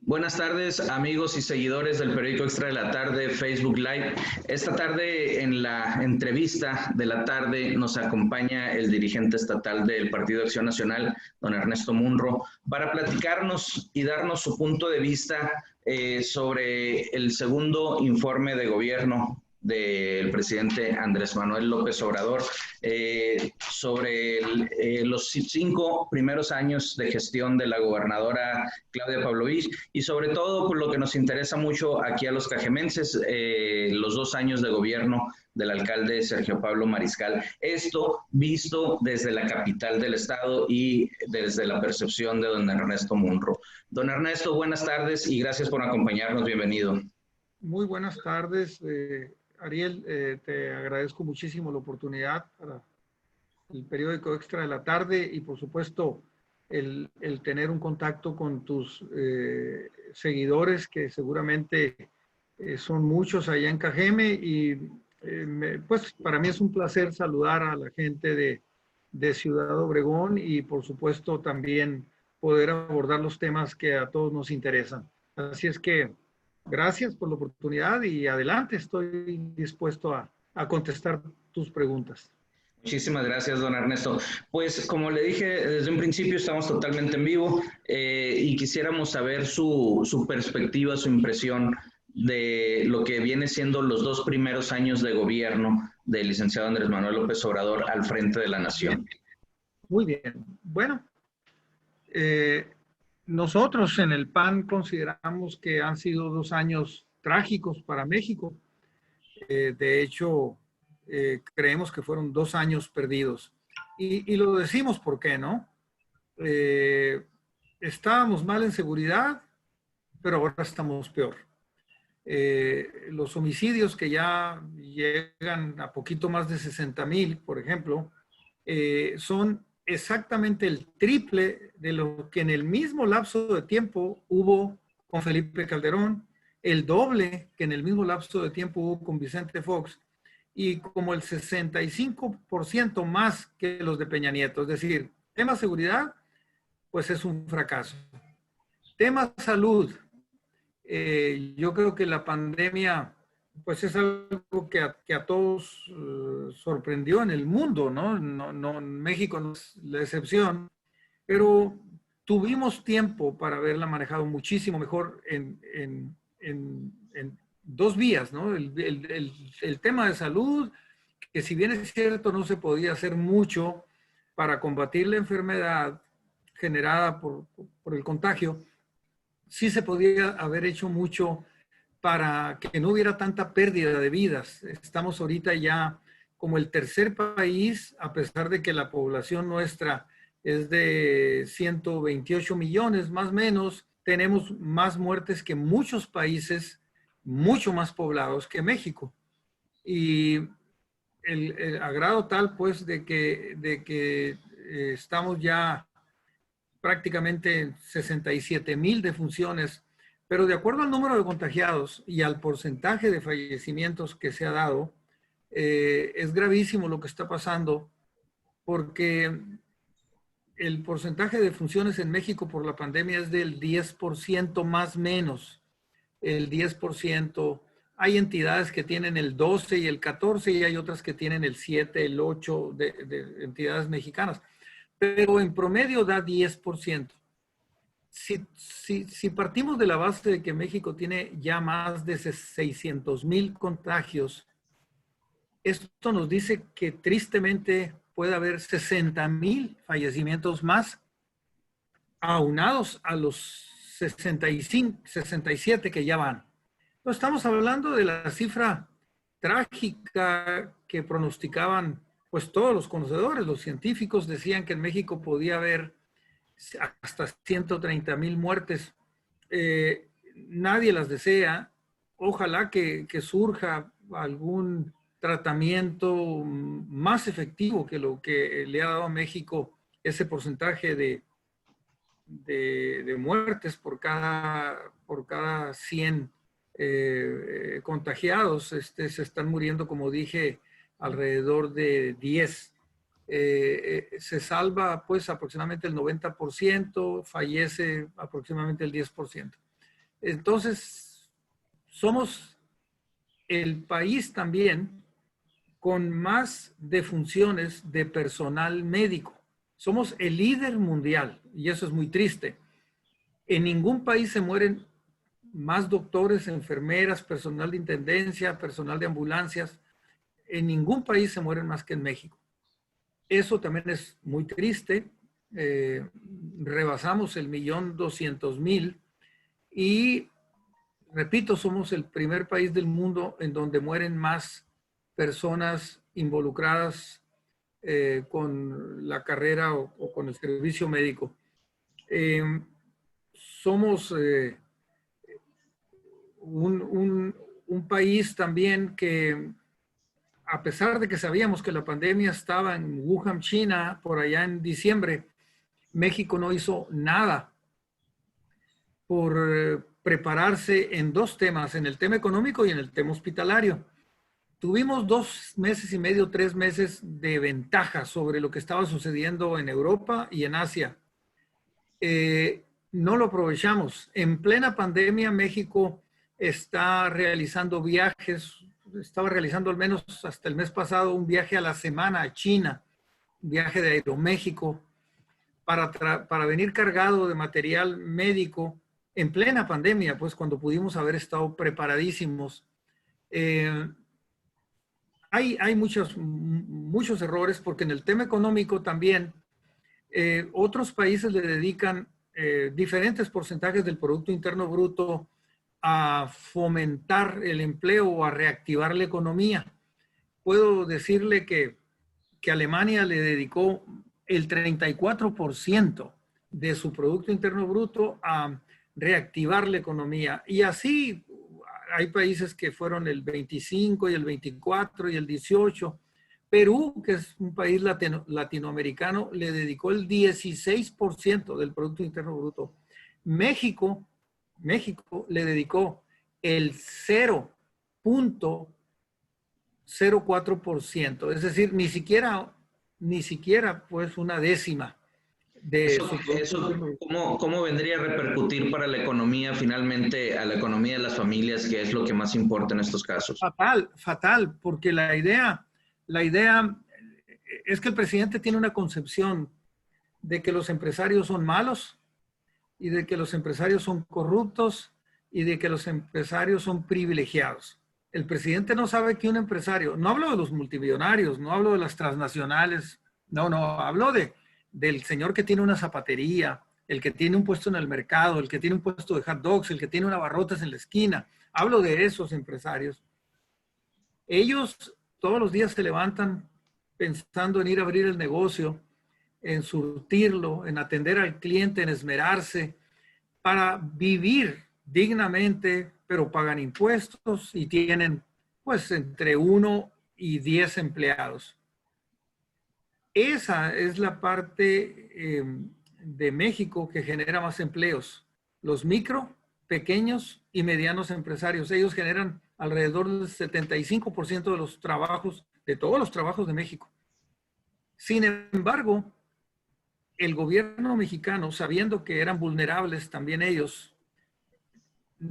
Buenas tardes, amigos y seguidores del periódico Extra de la Tarde, Facebook Live. Esta tarde, en la entrevista de la tarde, nos acompaña el dirigente estatal del Partido de Acción Nacional, don Ernesto Munro, para platicarnos y darnos su punto de vista sobre el segundo informe de gobierno del presidente Andrés Manuel López Obrador sobre los 5 primeros años de gestión de la gobernadora Claudia Pavlovich y sobre todo por lo que nos interesa mucho aquí a los cajemenses, los 2 años de gobierno del alcalde Sergio Pablo Mariscal. Esto visto desde la capital del estado y desde la percepción de don Ernesto Munro. Don Ernesto, buenas tardes y gracias por acompañarnos. Bienvenido. Muy buenas tardes, Ariel. Te agradezco muchísimo la oportunidad para el periódico Extra de la Tarde y por supuesto el tener un contacto con tus seguidores, que seguramente son muchos allá en Cajeme, y pues para mí es un placer saludar a la gente de Ciudad Obregón y por supuesto también poder abordar los temas que a todos nos interesan. Así es que gracias por la oportunidad y adelante, estoy dispuesto a contestar tus preguntas. Muchísimas gracias, don Ernesto. Pues como le dije desde un principio, estamos totalmente en vivo y quisiéramos saber su perspectiva, su impresión de lo que viene siendo los 2 primeros años de gobierno del licenciado Andrés Manuel López Obrador al frente de la nación. Muy bien. Bueno, nosotros en el PAN consideramos que han sido 2 años trágicos para México. De hecho, creemos que fueron 2 años perdidos. Y lo decimos ¿por qué, no? Estábamos mal en seguridad, pero ahora estamos peor. Los homicidios que ya llegan a poquito más de 60,000, por ejemplo, son exactamente el triple de lo que en el mismo lapso de tiempo hubo con Felipe Calderón, el doble que en el mismo lapso de tiempo hubo con Vicente Fox, y como el 65% más que los de Peña Nieto. Es decir, tema seguridad, pues es un fracaso. Tema salud, yo creo que la pandemia pues es algo que a todos sorprendió en el mundo, ¿no? México no es la excepción, pero tuvimos tiempo para haberla manejado muchísimo mejor en 2 vías, ¿no? El tema de salud, que si bien es cierto no se podía hacer mucho para combatir la enfermedad generada por el contagio, sí se podía haber hecho mucho para que no hubiera tanta pérdida de vidas. Estamos ahorita ya como el tercer país, a pesar de que la población nuestra es de 128 millones, más o menos, tenemos más muertes que muchos países mucho más poblados que México. Y el agrado tal, pues, de que estamos ya prácticamente en 67,000 defunciones, pero de acuerdo al número de contagiados y al porcentaje de fallecimientos que se ha dado, es gravísimo lo que está pasando, porque el porcentaje de defunciones en México por la pandemia es del 10% más menos. El 10%. Hay entidades que tienen el 12 y el 14 y hay otras que tienen el 7, el 8 de entidades mexicanas. Pero en promedio da 10%. Si partimos de la base de que México tiene ya más de 600,000 contagios, esto nos dice que tristemente puede haber 60,000 fallecimientos más, aunados a los 65, 67 que ya van. Entonces, estamos hablando de la cifra trágica que pronosticaban pues todos los conocedores. Los científicos decían que en México podía haber hasta 130,000 muertes. Nadie las desea. Ojalá que surja algún tratamiento más efectivo que lo que le ha dado a México ese porcentaje de muertes por cada 100 contagiados. Se están muriendo, como dije, alrededor de 10. Se salva pues aproximadamente el 90%, fallece aproximadamente el 10%. Entonces, somos el país también con más defunciones de personal médico. Somos el líder mundial y eso es muy triste. En ningún país se mueren más doctores, enfermeras, personal de intendencia, personal de ambulancias. En ningún país se mueren más que en México. Eso también es muy triste. Rebasamos el 1.200.000 y, repito, somos el primer país del mundo en donde mueren más personas involucradas con la carrera o con el servicio médico. Somos un país también que, a pesar de que sabíamos que la pandemia estaba en Wuhan, China, por allá en diciembre, México no hizo nada por prepararse en dos temas, en el tema económico y en el tema hospitalario. Tuvimos 2 meses y medio, 3 meses de ventaja sobre lo que estaba sucediendo en Europa y en Asia. No lo aprovechamos. En plena pandemia, México está realizando viajes, estaba realizando al menos hasta el mes pasado un viaje a la semana a China, un viaje de Aeroméxico, para venir cargado de material médico en plena pandemia, pues cuando pudimos haber estado preparadísimos. Hay muchos errores porque en el tema económico también otros países le dedican diferentes porcentajes del Producto Interno Bruto a fomentar el empleo o a reactivar la economía. Puedo decirle que Alemania le dedicó el 34% de su Producto Interno Bruto a reactivar la economía. Y así hay países que fueron el 25 y el 24 y el 18. Perú, que es un país latinoamericano, le dedicó el 16% del Producto Interno Bruto. México le dedicó el 0.04%, es decir, ni siquiera pues una décima de ¿Cómo vendría a repercutir para la economía finalmente, a la economía de las familias, que es lo que más importa en estos casos? Fatal, porque la idea es que el presidente tiene una concepción de que los empresarios son malos y de que los empresarios son corruptos y de que los empresarios son privilegiados. El presidente no sabe que un empresario, no hablo de los multimillonarios, no hablo de las transnacionales, no, hablo del señor que tiene una zapatería, el que tiene un puesto en el mercado, el que tiene un puesto de hot dogs, el que tiene una abarrotes en la esquina. Hablo de esos empresarios. Ellos todos los días se levantan pensando en ir a abrir el negocio, en surtirlo, en atender al cliente, en esmerarse para vivir dignamente, pero pagan impuestos y tienen pues entre 1 y 10 empleados. Esa es la parte de México que genera más empleos. Los micro, pequeños y medianos empresarios, ellos generan alrededor del 75% de los trabajos, de todos los trabajos de México. Sin embargo, el gobierno mexicano, sabiendo que eran vulnerables también ellos,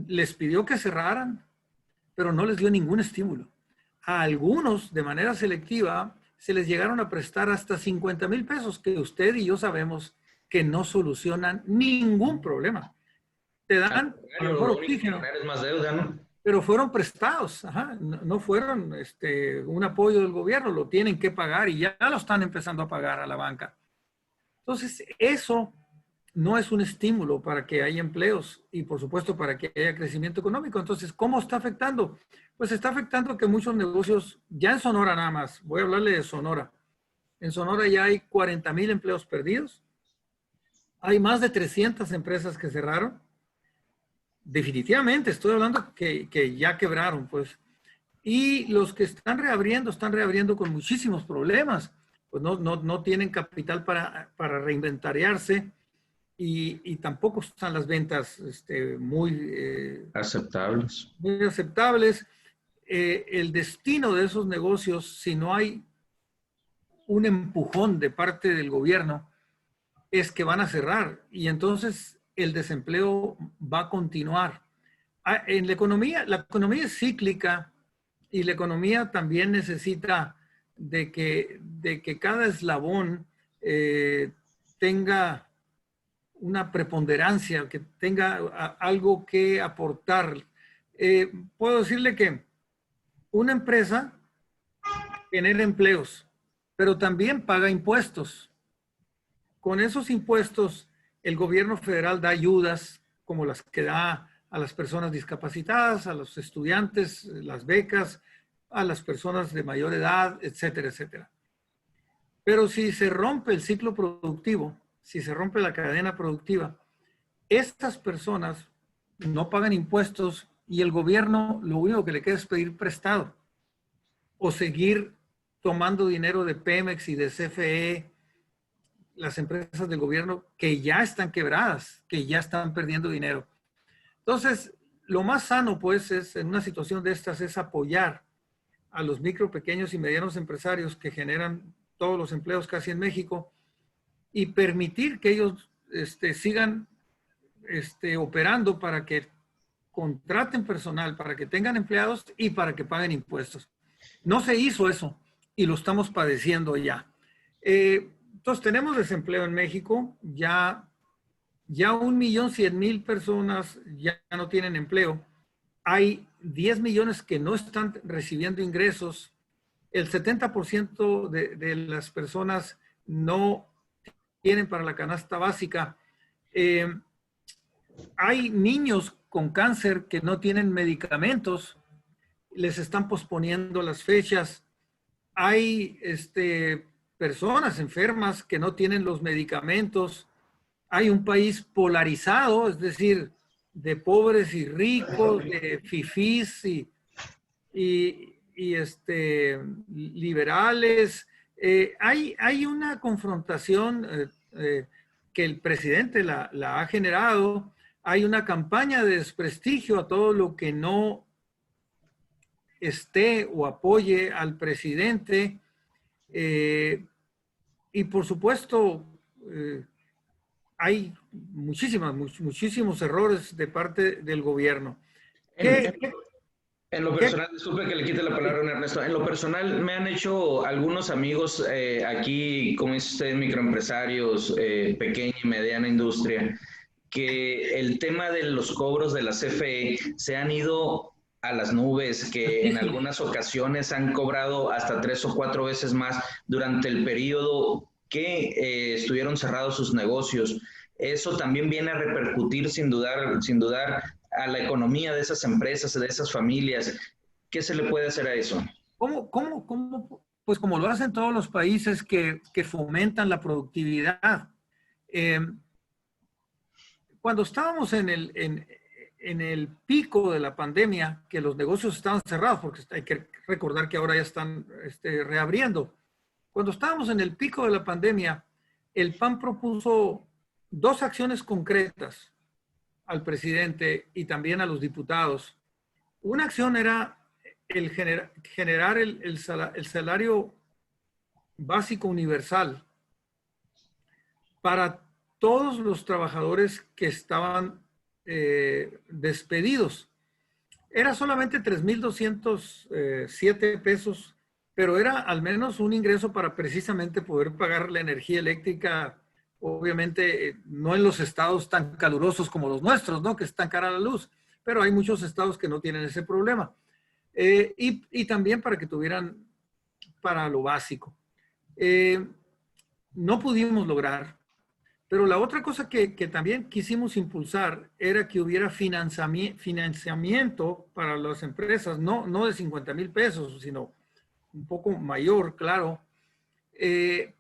les pidió que cerraran, pero no les dio ningún estímulo. A algunos, de manera selectiva, se les llegaron a prestar hasta 50,000 pesos, que usted y yo sabemos que no solucionan ningún problema. Te dan a lo mejor oxígeno, es más deuda, ¿no? pero fueron prestados, no fueron un apoyo del gobierno, lo tienen que pagar y ya lo están empezando a pagar a la banca. Entonces, eso no es un estímulo para que haya empleos y, por supuesto, para que haya crecimiento económico. Entonces, ¿cómo está afectando? Pues está afectando que muchos negocios, ya en Sonora nada más, voy a hablarle de Sonora. En Sonora ya hay 40,000 empleos perdidos. Hay más de 300 empresas que cerraron. Definitivamente, estoy hablando que ya quebraron, pues. Y los que están reabriendo con muchísimos problemas. Pues no tienen capital para reinventariarse y tampoco están las ventas muy aceptables. Muy aceptables. El destino de esos negocios, si no hay un empujón de parte del gobierno, es que van a cerrar y entonces el desempleo va a continuar. En la economía es cíclica y la economía también necesita de que cada eslabón tenga una preponderancia, que tenga algo que aportar. Puedo decirle que una empresa genera empleos, pero también paga impuestos. Con esos impuestos, el gobierno federal da ayudas como las que da a las personas discapacitadas, a los estudiantes, las becas, a las personas de mayor edad, etcétera, etcétera. Pero si se rompe el ciclo productivo, si se rompe la cadena productiva, estas personas no pagan impuestos y el gobierno lo único que le queda es pedir prestado o seguir tomando dinero de Pemex y de CFE, las empresas del gobierno que ya están quebradas, que ya están perdiendo dinero. Entonces, lo más sano, pues, es en una situación de estas, es apoyar a los micro, pequeños y medianos empresarios que generan todos los empleos casi en México y permitir que ellos sigan operando para que contraten personal, para que tengan empleados y para que paguen impuestos. No se hizo eso y lo estamos padeciendo ya. Entonces, tenemos desempleo en México, ya 1.100.000 personas ya no tienen empleo. Hay 10 millones que no están recibiendo ingresos. El 70% de las personas no tienen para la canasta básica. Hay niños con cáncer que no tienen medicamentos, les están posponiendo las fechas. Hay personas enfermas que no tienen los medicamentos. Hay un país polarizado, es decir, de pobres y ricos, de fifís y liberales. Hay una confrontación que el presidente la ha generado. Hay una campaña de desprestigio a todo lo que no esté o apoye al presidente. Y por supuesto, hay muchísimos errores de parte del gobierno. En lo personal, disculpe que le quite la palabra a Ernesto, en lo personal me han hecho algunos amigos aquí, como dice usted, microempresarios, pequeña y mediana industria, que el tema de los cobros de la CFE se han ido a las nubes, que en algunas ocasiones han cobrado hasta 3 o 4 veces más durante el periodo que estuvieron cerrados sus negocios. Eso también viene a repercutir sin dudar a la economía de esas empresas, de esas familias. ¿Qué se le puede hacer a eso? ¿Cómo? Pues como lo hacen todos los países que fomentan la productividad. Cuando estábamos en el pico de la pandemia, que los negocios estaban cerrados, porque hay que recordar que ahora ya están reabriendo. Cuando estábamos en el pico de la pandemia, el PAN propuso 2 acciones concretas al presidente y también a los diputados. Una acción era el generar el salario básico universal para todos los trabajadores que estaban despedidos. Era solamente 3,207 pesos, pero era al menos un ingreso para precisamente poder pagar la energía eléctrica, obviamente no en los estados tan calurosos como los nuestros, ¿no? Que es tan cara la luz, pero hay muchos estados que no tienen ese problema. Y también para que tuvieran para lo básico. No pudimos lograr, pero la otra cosa que también quisimos impulsar era que hubiera financiamiento para las empresas, no de 50,000 pesos, sino un poco mayor, claro,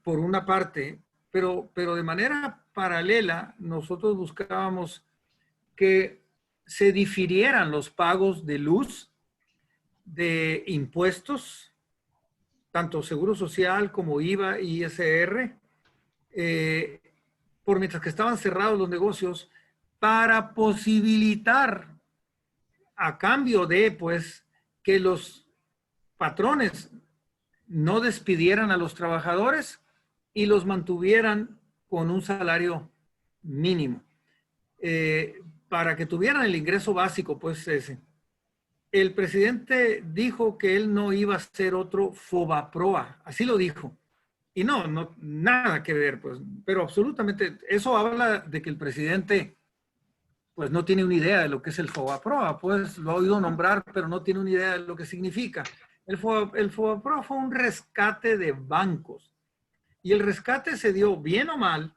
por una parte, pero de manera paralela nosotros buscábamos que se difirieran los pagos de luz, de impuestos, tanto Seguro Social como IVA y ISR, por mientras que estaban cerrados los negocios, para posibilitar, a cambio de, pues, que los patrones no despidieran a los trabajadores y los mantuvieran con un salario mínimo. para que tuvieran el ingreso básico, pues ese. El presidente dijo que él no iba a ser otro Fobaproa, así lo dijo. Y no, nada que ver, pues, pero absolutamente, eso habla de que el presidente, pues, no tiene una idea de lo que es el Fobaproa, pues, lo ha oído nombrar, pero no tiene una idea de lo que significa. El Fobaproa fue un rescate de bancos, y el rescate se dio, bien o mal,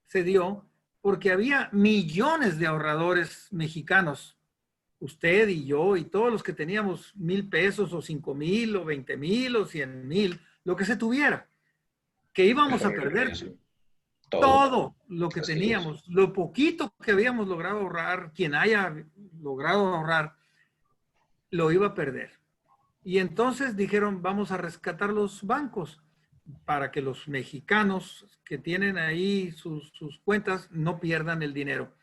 se dio porque había millones de ahorradores mexicanos, usted y yo y todos los que teníamos 1,000 pesos o 5,000 o 20,000 o 100,000, lo que se tuviera, que íbamos a perder todo lo que teníamos, lo poquito que habíamos logrado ahorrar, quien haya logrado ahorrar, lo iba a perder. Y entonces dijeron, vamos a rescatar los bancos para que los mexicanos que tienen ahí sus cuentas no pierdan el dinero.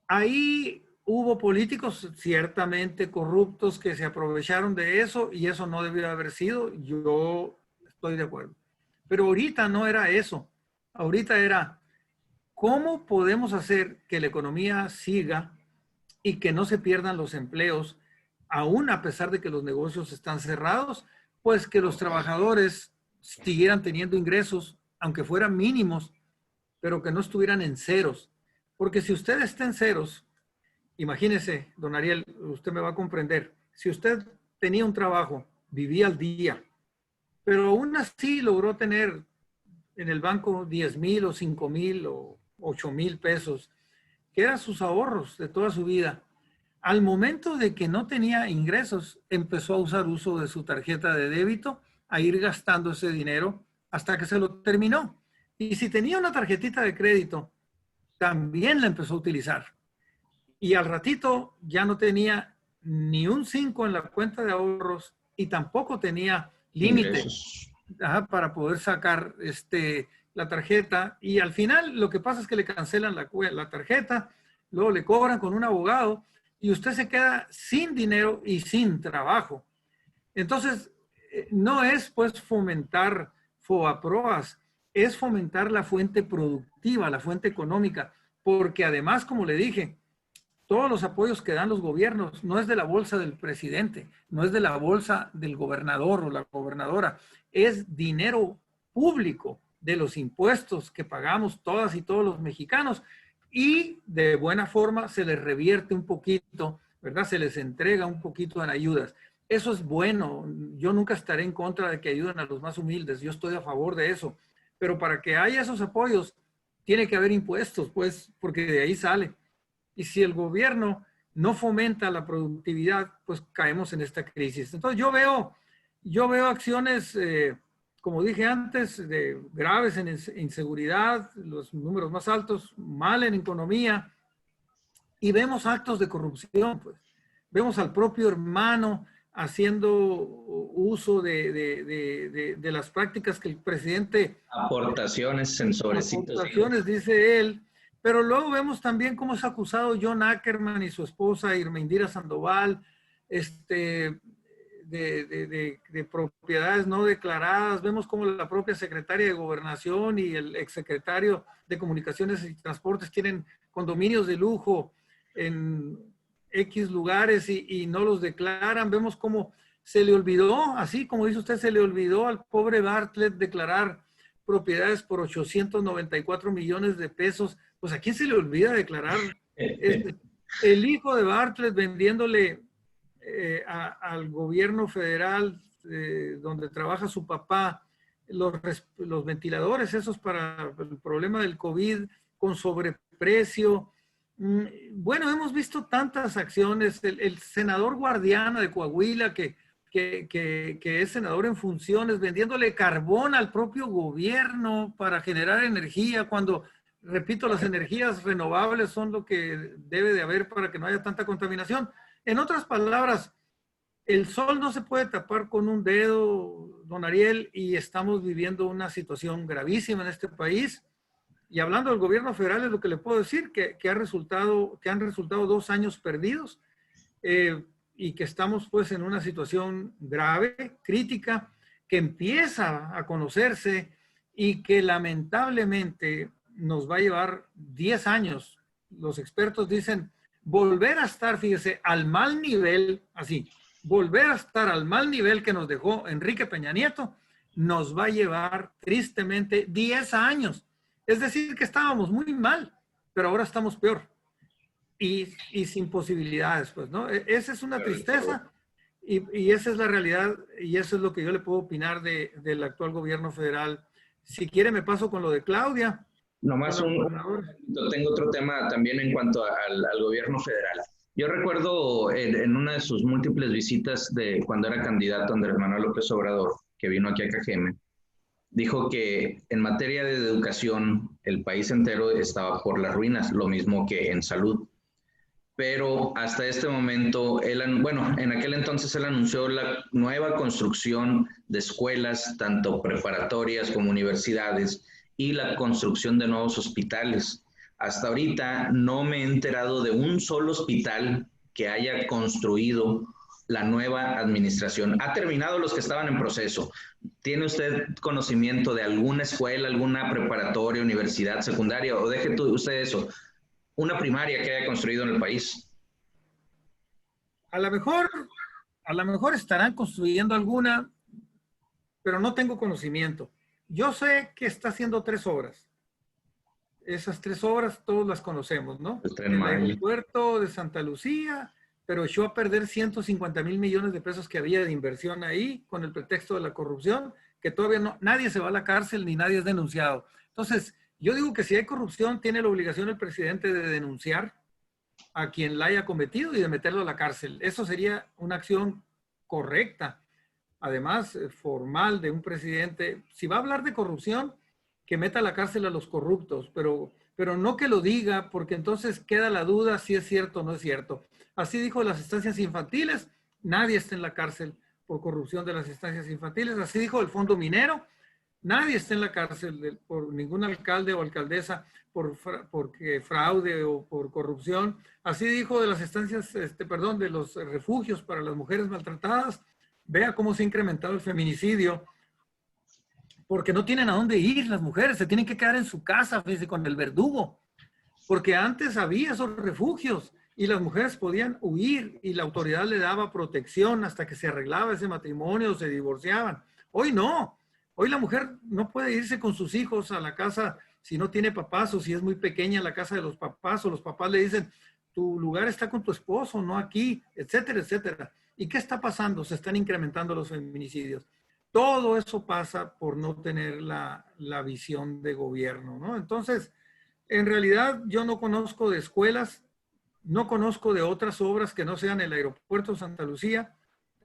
Ahí hubo políticos ciertamente corruptos que se aprovecharon de eso y eso no debió haber sido. Yo estoy de acuerdo. Pero ahorita no era eso. Ahorita era, ¿cómo podemos hacer que la economía siga y que no se pierdan los empleos, aún a pesar de que los negocios están cerrados? Pues que los trabajadores siguieran teniendo ingresos, aunque fueran mínimos, pero que no estuvieran en ceros. Porque si usted está en ceros, imagínese, don Ariel, usted me va a comprender, si usted tenía un trabajo, vivía al día, pero aún así logró tener en el banco 10,000 o 5,000 o 8,000 pesos, que eran sus ahorros de toda su vida. Al momento de que no tenía ingresos, empezó a usar uso de su tarjeta de débito, a ir gastando ese dinero hasta que se lo terminó. Y si tenía una tarjetita de crédito, también la empezó a utilizar. Y al ratito ya no tenía ni un 5 en la cuenta de ahorros y tampoco tenía límite para poder sacar la tarjeta. Y al final lo que pasa es que le cancelan la tarjeta, luego le cobran con un abogado y usted se queda sin dinero y sin trabajo. Entonces, no es pues fomentar FOBAPROAS, es fomentar la fuente productiva, la fuente económica, porque además, como le dije, todos los apoyos que dan los gobiernos no es de la bolsa del presidente, no es de la bolsa del gobernador o la gobernadora, es dinero público de los impuestos que pagamos todas y todos los mexicanos y de buena forma se les revierte un poquito, ¿verdad? Se les entrega un poquito en ayudas. Eso es bueno. Yo nunca estaré en contra de que ayuden a los más humildes. Yo estoy a favor de eso. Pero para que haya esos apoyos, tiene que haber impuestos, pues, porque de ahí sale. Y si el gobierno no fomenta la productividad, pues caemos en esta crisis. Entonces yo veo acciones, como dije antes, graves en inseguridad, los números más altos, mal en economía, y vemos actos de corrupción, pues. Vemos al propio hermano haciendo uso de las prácticas que el presidente... Aportaciones en sobrecitos. Aportaciones, dice él. Pero luego vemos también cómo es acusado John Ackerman y su esposa Irmendira Sandoval de propiedades no declaradas. Vemos cómo la propia secretaria de Gobernación y el exsecretario de Comunicaciones y Transportes tienen condominios de lujo en X lugares y no los declaran. Vemos cómo se le olvidó, así como dice usted, se le olvidó al pobre Bartlett declarar propiedades por 894 millones de pesos. Pues ¿a quién se le olvida declarar? El hijo de Bartlett vendiéndole al gobierno federal donde trabaja su papá los ventiladores esos para el problema del COVID con sobreprecio. Bueno, hemos visto tantas acciones. El senador Guardiana de Coahuila que es senador en funciones, vendiéndole carbón al propio gobierno para generar energía, cuando, repito, las energías renovables son lo que debe de haber para que no haya tanta contaminación. En otras palabras, el sol no se puede tapar con un dedo, don Ariel, y estamos viviendo una situación gravísima en este país. Y hablando del gobierno federal, es lo que le puedo decir, que han resultado 2 años perdidos. Y que estamos pues en una situación grave, crítica, que empieza a conocerse y que lamentablemente nos va a llevar 10 años los expertos dicen, volver a estar, fíjese, al mal nivel, así, volver a estar al mal nivel que nos dejó Enrique Peña Nieto, nos va a llevar tristemente 10 años. Es decir, que estábamos muy mal, pero ahora estamos peor. Y sin posibilidades, pues, ¿no? Esa es una tristeza y esa es la realidad y eso es lo que yo le puedo opinar del actual gobierno federal. Si quiere me paso con lo de Claudia. Nomás tengo otro tema también en cuanto al gobierno federal. Yo recuerdo en una de sus múltiples visitas de cuando era candidato Andrés Manuel López Obrador, que vino aquí a Cajeme, dijo que en materia de educación el país entero estaba por las ruinas, lo mismo que en salud. Pero hasta este momento, bueno, en aquel entonces él anunció la nueva construcción de escuelas, tanto preparatorias como universidades, y la construcción de nuevos hospitales. Hasta ahorita no me he enterado de un solo hospital que haya construido la nueva administración. Ha terminado los que estaban en proceso. ¿Tiene usted conocimiento de alguna escuela, alguna preparatoria, universidad, secundaria, o deje usted eso, una primaria que haya construido en el país? A lo mejor estarán construyendo alguna, pero no tengo conocimiento. Yo sé que está haciendo 3 obras. Esas 3 obras todos las conocemos, ¿no? El aeropuerto de Santa Lucía, pero echó a perder 150,000 millones de pesos que había de inversión ahí con el pretexto de la corrupción, que todavía nadie se va a la cárcel ni nadie es denunciado. Entonces, yo digo que si hay corrupción, tiene la obligación el presidente de denunciar a quien la haya cometido y de meterlo a la cárcel. Eso sería una acción correcta, además formal de un presidente. Si va a hablar de corrupción, que meta a la cárcel a los corruptos, pero no que lo diga, porque entonces queda la duda si es cierto o no es cierto. Así dijo de las estancias infantiles, nadie está en la cárcel por corrupción de las estancias infantiles. Así dijo el fondo minero, nadie está en la cárcel por ningún alcalde o alcaldesa porque fraude o por corrupción. Así dijo de las estancias, de los refugios para las mujeres maltratadas. Vea cómo se ha incrementado el feminicidio, porque no tienen a dónde ir las mujeres, se tienen que quedar en su casa, fíjese, con el verdugo, porque antes había esos refugios y las mujeres podían huir y la autoridad le daba protección hasta que se arreglaba ese matrimonio o se divorciaban. Hoy no. Hoy la mujer no puede irse con sus hijos a la casa si no tiene papás o si es muy pequeña la casa de los papás o los papás le dicen, tu lugar está con tu esposo, no aquí, etcétera, etcétera. ¿Y qué está pasando? Se están incrementando los feminicidios. Todo eso pasa por no tener la visión de gobierno, ¿no? Entonces, en realidad yo no conozco de escuelas, no conozco de otras obras que no sean el aeropuerto de Santa Lucía,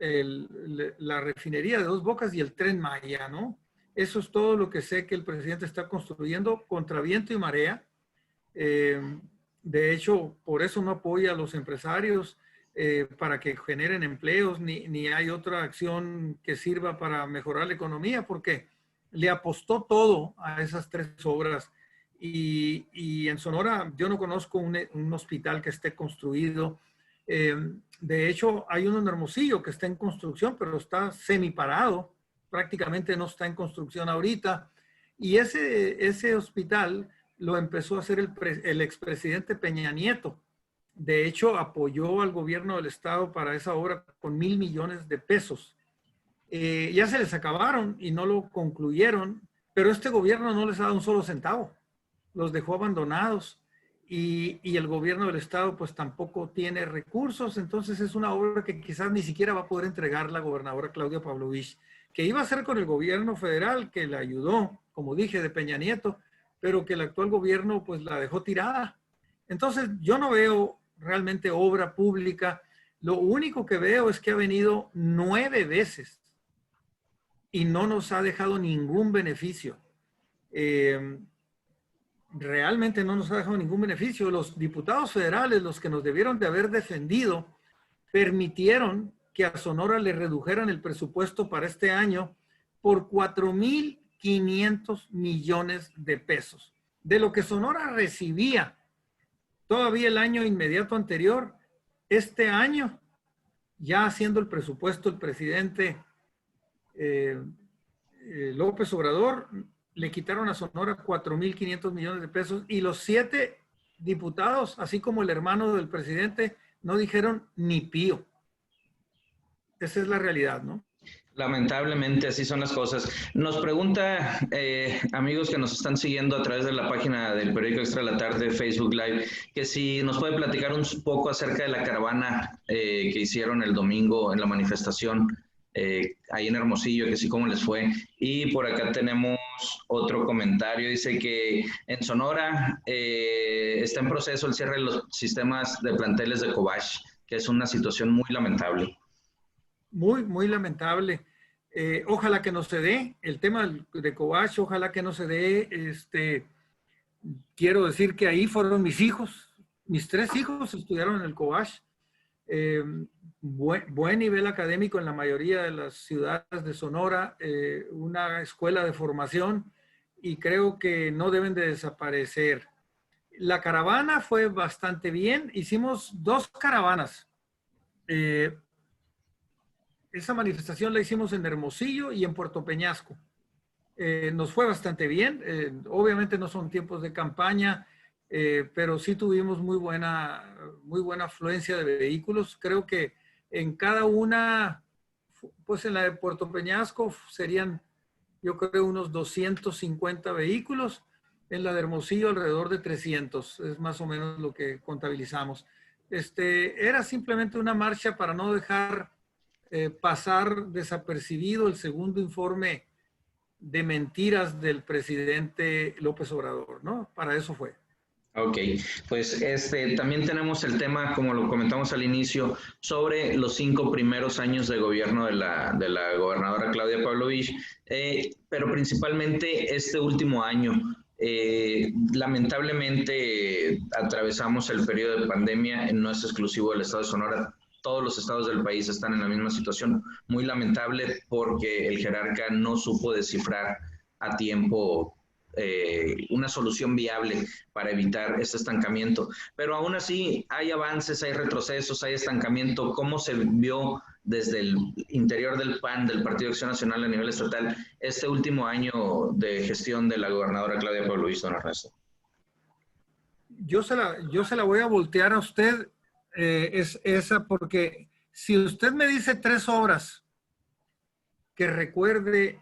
la refinería de Dos Bocas y el Tren Maya, ¿no? Eso es todo lo que sé que el presidente está construyendo contra viento y marea. De hecho, por eso no apoya a los empresarios para que generen empleos, ni hay otra acción que sirva para mejorar la economía, porque le apostó todo a esas 3 obras. Y en Sonora yo no conozco un hospital que esté construido. De hecho, hay uno en Hermosillo que está en construcción, pero está semiparado, prácticamente no está en construcción ahorita. Y ese hospital lo empezó a hacer el expresidente Peña Nieto. De hecho, apoyó al gobierno del estado para esa obra con 1,000 millones de pesos. Ya se les acabaron y no lo concluyeron, pero este gobierno no les ha dado un solo centavo. Los dejó abandonados y el gobierno del estado pues tampoco tiene recursos. Entonces es una obra que quizás ni siquiera va a poder entregar la gobernadora Claudia Pavlovich, que iba a hacer con el gobierno federal, que la ayudó, como dije, de Peña Nieto, pero que el actual gobierno pues la dejó tirada. Entonces yo no veo realmente obra pública. Lo único que veo es que ha venido 9 veces y no nos ha dejado ningún beneficio. Realmente no nos ha dejado ningún beneficio. Los diputados federales, los que nos debieron de haber defendido, permitieron que a Sonora le redujeran el presupuesto para este año por 4,500 millones de pesos. De lo que Sonora recibía todavía el año inmediato anterior, este año, ya haciendo el presupuesto el presidente López Obrador, le quitaron a Sonora 4,500 millones de pesos y los 7 diputados, así como el hermano del presidente, no dijeron ni pío. Esa es la realidad, ¿no? Lamentablemente, así son las cosas. Nos pregunta, amigos que nos están siguiendo a través de la página del Periódico Extra de la Tarde, Facebook Live, que si nos puede platicar un poco acerca de la caravana que hicieron el domingo en la manifestación ahí en Hermosillo, que sí, cómo les fue. Y por acá tenemos otro comentario, dice que en Sonora está en proceso el cierre de los sistemas de planteles de Cobach, que es una situación muy lamentable. Muy, muy lamentable. Ojalá que no se dé el tema de Cobach, ojalá que no se dé. Quiero decir que ahí fueron mis hijos, mis 3 hijos estudiaron en el Cobach. Buen nivel académico en la mayoría de las ciudades de Sonora, una escuela de formación, y creo que no deben de desaparecer. La caravana fue bastante bien, hicimos 2 caravanas. Esa manifestación la hicimos en Hermosillo y en Puerto Peñasco. Nos fue bastante bien. Obviamente no son tiempos de campaña, pero sí tuvimos muy buena afluencia de vehículos. Creo que en cada una, pues en la de Puerto Peñasco serían, yo creo, unos 250 vehículos. En la de Hermosillo alrededor de 300. Es más o menos lo que contabilizamos. Era simplemente una marcha para no dejar pasar desapercibido el segundo informe de mentiras del presidente López Obrador, ¿no? Para eso fue. Ok, pues también tenemos el tema, como lo comentamos al inicio, sobre los 5 primeros años de gobierno de la gobernadora Claudia Pavlovich, pero principalmente este último año. Lamentablemente atravesamos el periodo de pandemia, no es exclusivo del estado de Sonora, todos los estados del país están en la misma situación, muy lamentable porque el jerarca no supo descifrar a tiempo una solución viable para evitar este estancamiento. Pero aún así hay avances, hay retrocesos, hay estancamiento. ¿Cómo se vio desde el interior del PAN, del Partido Acción Nacional a nivel estatal, este último año de gestión de la gobernadora Claudia Pavlovich, don Ernesto? Yo se la voy a voltear a usted, es esa, porque si usted me dice 3 obras que recuerde,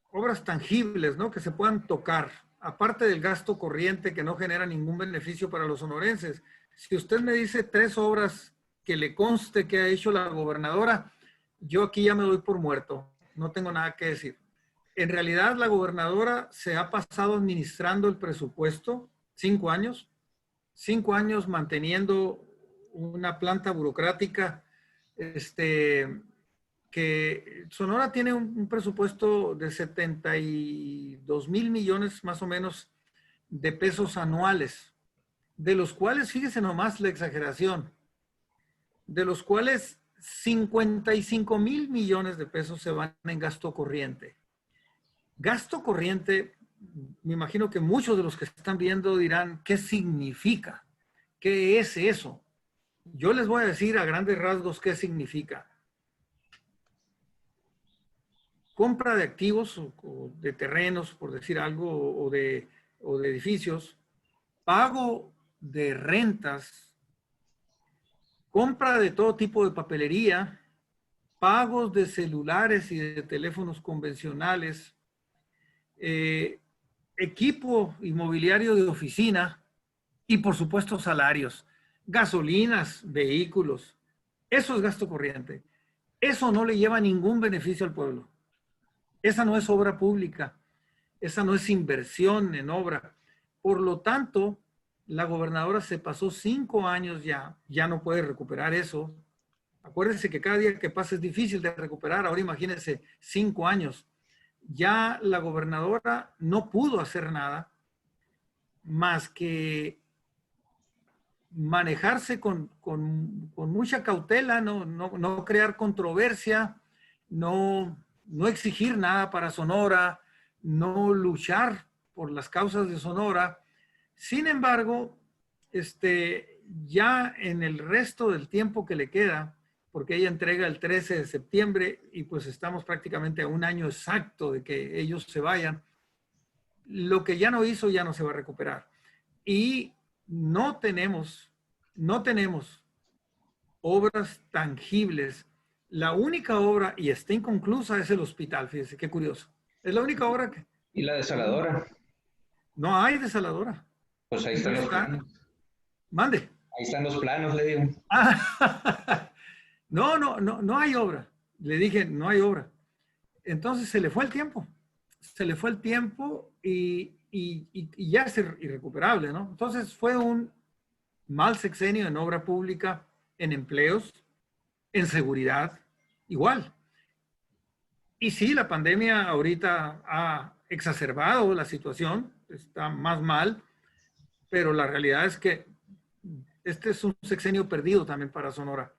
obras tangibles, ¿no? Que se puedan tocar, aparte del gasto corriente que no genera ningún beneficio para los sonorenses. Si usted me dice 3 obras que le conste que ha hecho la gobernadora, yo aquí ya me doy por muerto. No tengo nada que decir. En realidad, la gobernadora se ha pasado administrando el presupuesto 5 años, 5 años manteniendo una planta burocrática, que Sonora tiene un presupuesto de 72,000 millones más o menos de pesos anuales, de los cuales, fíjese nomás la exageración, de los cuales 55,000 millones de pesos se van en gasto corriente. Gasto corriente, me imagino que muchos de los que están viendo dirán, ¿qué significa? ¿Qué es eso? Yo les voy a decir a grandes rasgos qué significa. Compra de activos o de terrenos, por decir algo, o de edificios, pago de rentas, compra de todo tipo de papelería, pagos de celulares y de teléfonos convencionales, equipo inmobiliario de oficina y, por supuesto, salarios, gasolinas, vehículos. Eso es gasto corriente. Eso no le lleva ningún beneficio al pueblo. Esa no es obra pública. Esa no es inversión en obra. Por lo tanto, la gobernadora se pasó 5 años ya no puede recuperar eso. Acuérdense que cada día que pasa es difícil de recuperar. Ahora imagínense 5 años. Ya la gobernadora no pudo hacer nada más que manejarse con mucha cautela, no crear controversia, no exigir nada para Sonora, no luchar por las causas de Sonora. Sin embargo, ya en el resto del tiempo que le queda, porque ella entrega el 13 de septiembre y pues estamos prácticamente a un año exacto de que ellos se vayan, lo que ya no hizo ya no se va a recuperar. Y no tenemos obras tangibles. La única obra, y está inconclusa, es el hospital, fíjese, qué curioso. Es la única obra que... ¿Y la desaladora? No hay desaladora. Pues ahí No están los está. planos. Mande. Ahí están los planos, le digo. No hay obra. Le dije, no hay obra. Entonces se le fue el tiempo. Se le fue el tiempo y ya es irrecuperable, ¿no? Entonces fue un mal sexenio en obra pública, en empleos, en seguridad, igual. Y sí, la pandemia ahorita ha exacerbado la situación, está más mal, pero la realidad es que este es un sexenio perdido también para Sonora.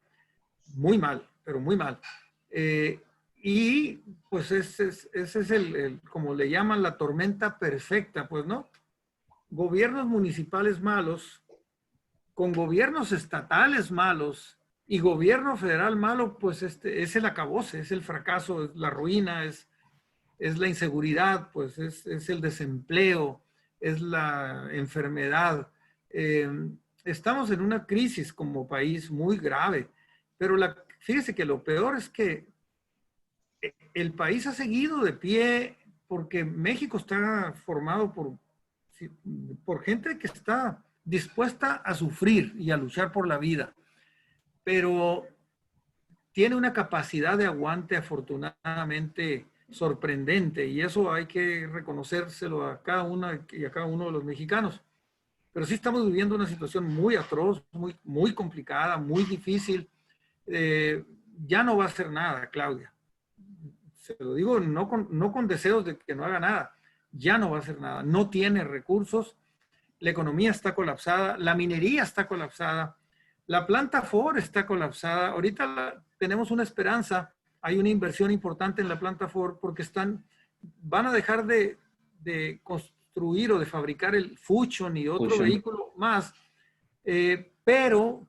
Muy mal, pero muy mal. Y pues ese es como le llaman, la tormenta perfecta, pues, ¿no? Gobiernos municipales malos, con gobiernos estatales malos y gobierno federal malo, pues es el acabose, es el fracaso, es la ruina, es la inseguridad, pues es el desempleo, es la enfermedad. Estamos en una crisis como país muy grave, pero fíjese que lo peor es que el país ha seguido de pie porque México está formado por gente que está dispuesta a sufrir y a luchar por la vida, pero tiene una capacidad de aguante afortunadamente sorprendente y eso hay que reconocérselo a cada una y a cada uno de los mexicanos. Pero sí estamos viviendo una situación muy atroz, muy complicada, muy difícil. Ya no va a hacer nada, Claudia. Se lo digo no con deseos de que no haga nada. Ya no va a hacer nada. No tiene recursos. La economía está colapsada. La minería está colapsada. La planta Ford está colapsada. Ahorita tenemos una esperanza. Hay una inversión importante en la planta Ford porque van a dejar de construir o de fabricar el Fusion y otro vehículo más, pero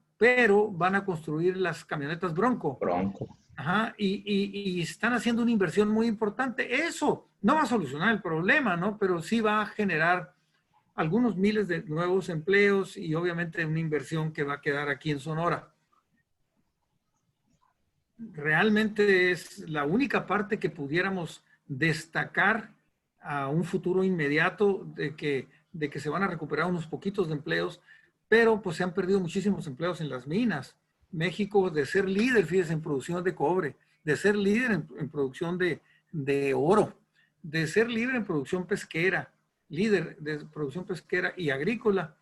van a construir las camionetas Bronco. Ajá, y están haciendo una inversión muy importante. Eso no va a solucionar el problema, ¿no? Pero sí va a generar algunos miles de nuevos empleos y obviamente una inversión que va a quedar aquí en Sonora. Realmente es la única parte que pudiéramos destacar a un futuro inmediato de que se van a recuperar unos poquitos de empleos, pero pues se han perdido muchísimos empleos en las minas. México, de ser líder, fíjense, en producción de cobre, de ser líder en producción de oro, de ser líder en producción pesquera, líder de producción pesquera y agrícola,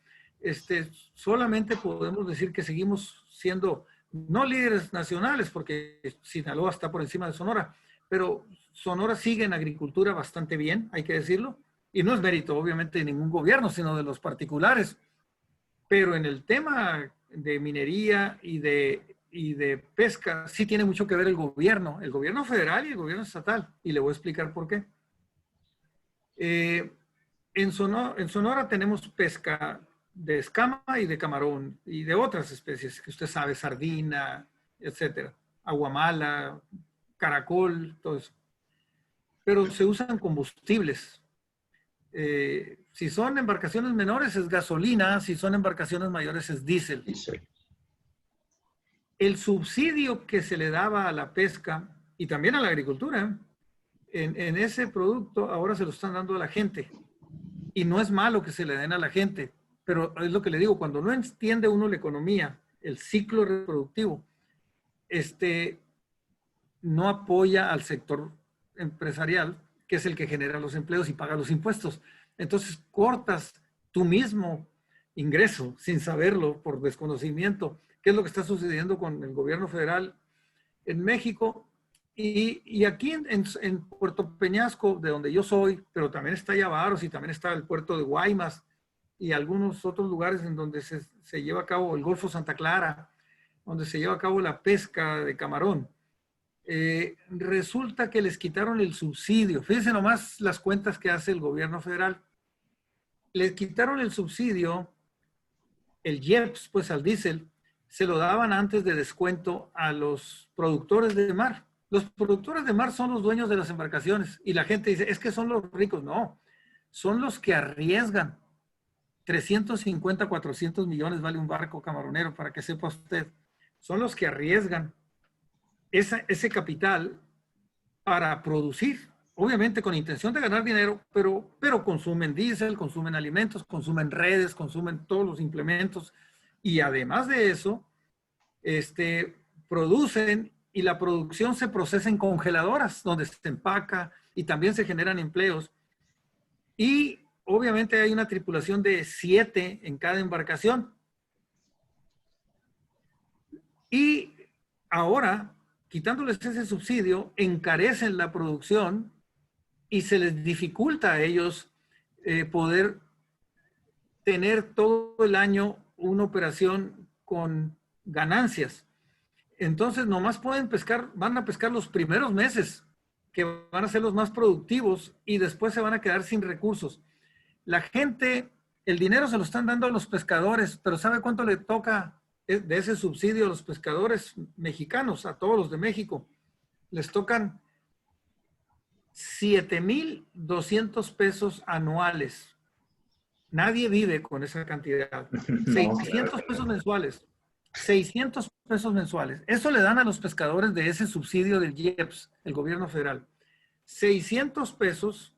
solamente podemos decir que seguimos siendo no líderes nacionales, porque Sinaloa está por encima de Sonora, pero Sonora sigue en agricultura bastante bien, hay que decirlo, y no es mérito obviamente de ningún gobierno, sino de los particulares. Pero en el tema de minería y de pesca sí tiene mucho que ver el gobierno federal y el gobierno estatal, y le voy a explicar por qué. En Sonora tenemos pesca de escama y de camarón y de otras especies que usted sabe, sardina, etcétera, aguamala, caracol, todo eso. Pero se usan combustibles. Si son embarcaciones menores es gasolina, si son embarcaciones mayores es diésel. El subsidio que se le daba a la pesca y también a la agricultura, en ese producto ahora se lo están dando a la gente. Y no es malo que se le den a la gente, pero es lo que le digo, cuando no entiende uno la economía, el ciclo reproductivo, no apoya al sector empresarial, que es el que genera los empleos y paga los impuestos. Entonces cortas tú mismo ingreso sin saberlo por desconocimiento. ¿Qué es lo que está sucediendo con el gobierno federal en México? Y aquí en Puerto Peñasco, de donde yo soy, pero también está Yavaros y también está el puerto de Guaymas y algunos otros lugares en donde se lleva a cabo el Golfo Santa Clara, donde se lleva a cabo la pesca de camarón. Resulta que les quitaron el subsidio. Fíjense nomás las cuentas que hace el gobierno federal. Les quitaron el subsidio, el IEPS, pues al diésel, se lo daban antes de descuento a los productores de mar. Los productores de mar son los dueños de las embarcaciones y la gente dice, es que son los ricos. No, son los que arriesgan. 350, 400 millones vale un barco camaronero, para que sepa usted. Son los que arriesgan ese capital para producir, obviamente con intención de ganar dinero, pero consumen diésel, consumen alimentos, consumen redes, consumen todos los implementos, y además de eso, producen, y la producción se procesa en congeladoras, donde se empaca y también se generan empleos. Y obviamente hay una tripulación de 7 en cada embarcación. Y ahora, quitándoles ese subsidio, encarecen la producción y se les dificulta a ellos poder tener todo el año una operación con ganancias. Entonces, nomás pueden pescar, van a pescar los primeros meses, que van a ser los más productivos, y después se van a quedar sin recursos. La gente, el dinero se lo están dando a los pescadores, pero ¿sabe cuánto le toca de ese subsidio a los pescadores mexicanos, a todos los de México? Les tocan 7,200 pesos anuales. Nadie vive con esa cantidad. No, 600 pesos mensuales. 600 pesos mensuales. Eso le dan a los pescadores de ese subsidio del IEPS, el gobierno federal. 600 pesos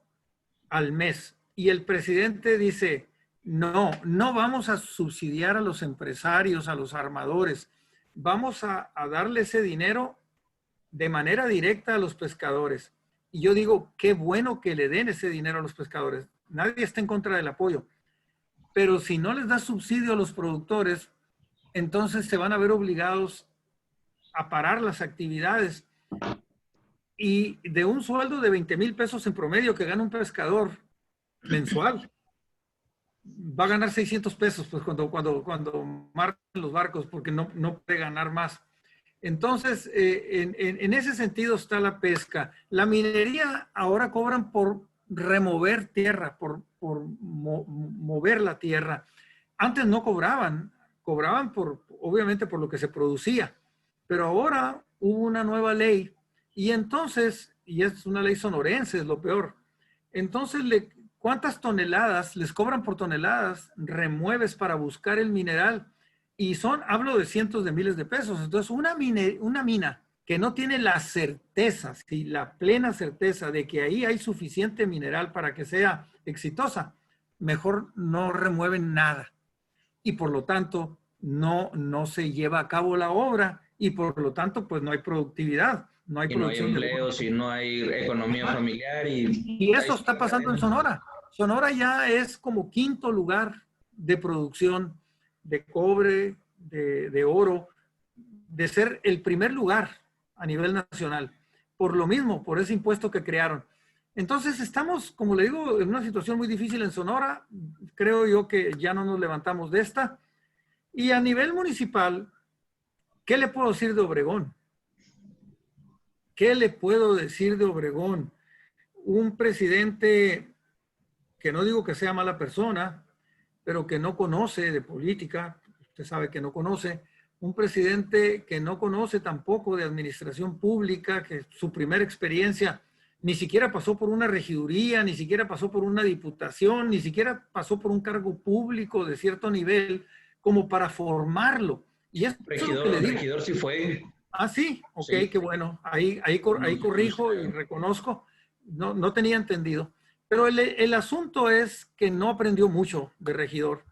al mes. Y el presidente dice, no vamos a subsidiar a los empresarios, a los armadores. Vamos a darle ese dinero de manera directa a los pescadores. Y yo digo, qué bueno que le den ese dinero a los pescadores. Nadie está en contra del apoyo. Pero si no les da subsidio a los productores, entonces se van a ver obligados a parar las actividades. Y de un sueldo de 20,000 pesos en promedio que gana un pescador mensual, va a ganar 600 pesos pues, cuando marcan los barcos, porque no puede ganar más. Entonces, en ese sentido está la pesca. La minería ahora cobran por remover tierra, por mover la tierra. Antes no cobraban obviamente por lo que se producía, pero ahora hubo una nueva ley, y entonces, y es una ley sonorense, es lo peor, entonces ¿cuántas toneladas les cobran por toneladas remueves para buscar el mineral? Y hablo de cientos de miles de pesos. Entonces, una mina que no tiene la certeza, sí, la plena certeza de que ahí hay suficiente mineral para que sea exitosa, mejor no remueven nada. Y por lo tanto, no se lleva a cabo la obra, y por lo tanto, pues no hay productividad, no hay producción. No hay empleos y no hay economía familiar. Y eso está pasando en Sonora. Sonora ya es como 5º lugar de producción de cobre, de oro, de ser el primer lugar a nivel nacional. Por lo mismo, por ese impuesto que crearon. Entonces estamos, como le digo, en una situación muy difícil en Sonora. Creo yo que ya no nos levantamos de esta. Y a nivel municipal, ¿qué le puedo decir de Obregón? ¿Qué le puedo decir de Obregón? Un presidente que no digo que sea mala persona, pero que no conoce de política, usted sabe que no conoce. Un presidente que no conoce tampoco de administración pública, que su primera experiencia ni siquiera pasó por una regiduría, ni siquiera pasó por una diputación, ni siquiera pasó por un cargo público de cierto nivel, como para formarlo. Y es regidor, lo que le digo. Regidor sí fue. Ah, sí, ok, sí. Qué bueno. Ahí corrijo y reconozco. No tenía entendido. Pero el asunto es que no aprendió mucho de regidor,